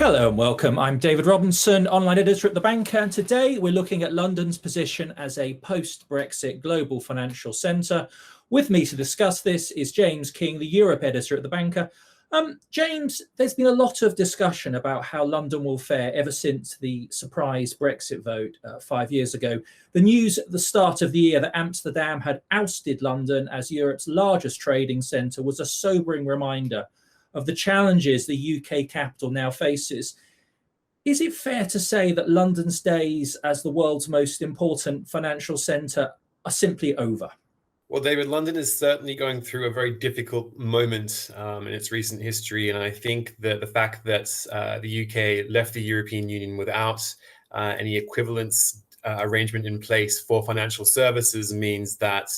Hello and welcome. I'm David Robinson, online editor at The Banker, and today we're looking at London's position as a post-Brexit global financial centre. With me to discuss this is James King, the Europe editor at The Banker. James, there's been a lot of discussion about how London will fare ever since the surprise Brexit vote 5 years ago. The news at the start of the year that Amsterdam had ousted London as Europe's largest trading centre was a sobering reminder of the challenges the UK capital now faces. Is it fair to say that London's days as the world's most important financial centre are simply over? Well, David, London is certainly going through a very difficult moment in its recent history. And I think that the fact that the UK left the European Union without any equivalence arrangement in place for financial services means that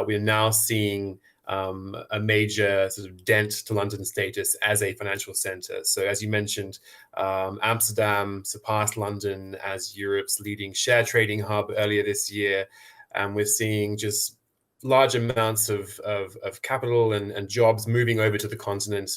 we are now seeing a major sort of dent to London's status as a financial centre. So as you mentioned, Amsterdam surpassed London as Europe's leading share trading hub earlier this year. And we're seeing just large amounts of capital and jobs moving over to the continent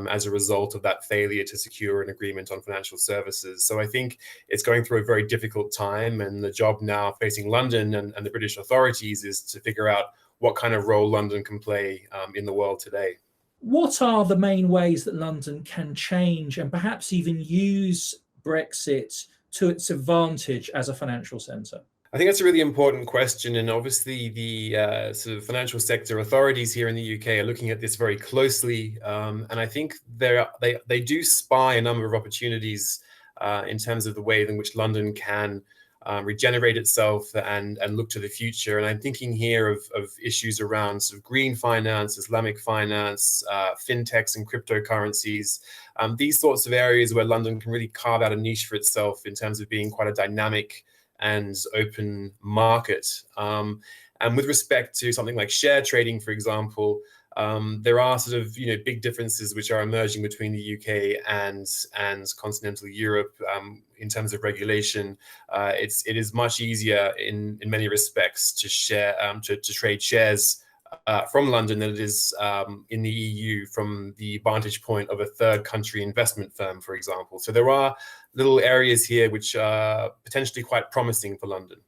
as a result of that failure to secure an agreement on financial services. So I think it's going through a very difficult time, and the job now facing London and the British authorities is to figure out what kind of role London can play in the world today. What are the main ways that London can change and perhaps even use Brexit to its advantage as a financial centre? I think that's a really important question, and obviously the sort of financial sector authorities here in the UK are looking at this very closely, and I think they do spy a number of opportunities in terms of the way in which London can regenerate itself and look to the future. And I'm thinking here of issues around sort of green finance, Islamic finance, fintechs and cryptocurrencies, these sorts of areas where London can really carve out a niche for itself in terms of being quite a dynamic and open market. And with respect to something like share trading, for example, there are sort of big differences which are emerging between the UK and continental Europe in terms of regulation. It is much easier in many respects to trade shares from London than it is in the EU from the vantage point of a third country investment firm, for example. So there are little areas here which are potentially quite promising for London.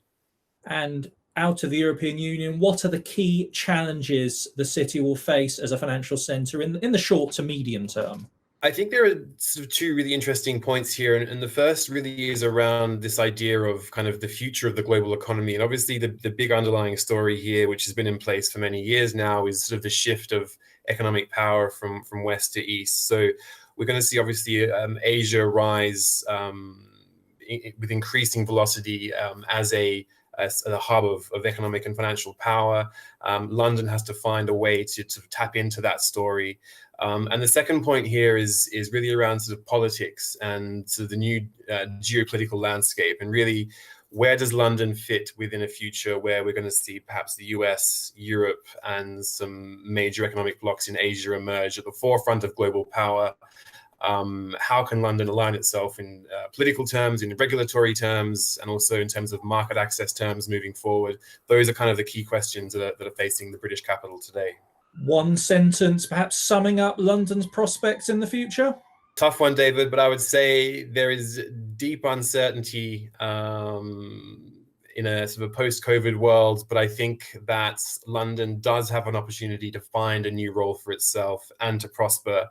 And out of the European Union, what are the key challenges the city will face as a financial centre in the short to medium term? I think there are sort of two really interesting points here. And the first really is around this idea of kind of the future of the global economy. And obviously the big underlying story here, which has been in place for many years now, is sort of the shift of economic power from west to east. So we're going to see obviously Asia rise with increasing velocity as a hub of economic and financial power. London has to find a way to tap into that story. And the second point here is really around sort of politics and sort of the new geopolitical landscape, and really where does London fit within a future where we're going to see perhaps the US, Europe, and some major economic blocs in Asia emerge at the forefront of global power. How can London align itself in political terms, in regulatory terms, and also in terms of market access terms moving forward? Those are kind of the key questions that are facing the British capital today. One sentence, perhaps summing up London's prospects in the future? Tough one, David, but I would say there is deep uncertainty in a sort of post-COVID world, but I think that London does have an opportunity to find a new role for itself and to prosper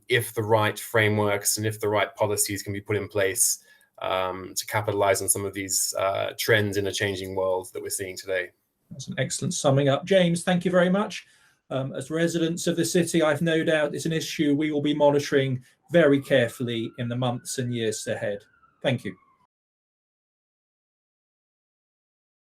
if the right frameworks and if the right policies can be put in place to capitalize on some of these trends in a changing world that we're seeing today. That's an excellent summing up. James, thank you very much. As residents of the city, I've no doubt it's an issue we will be monitoring very carefully in the months and years ahead. Thank you.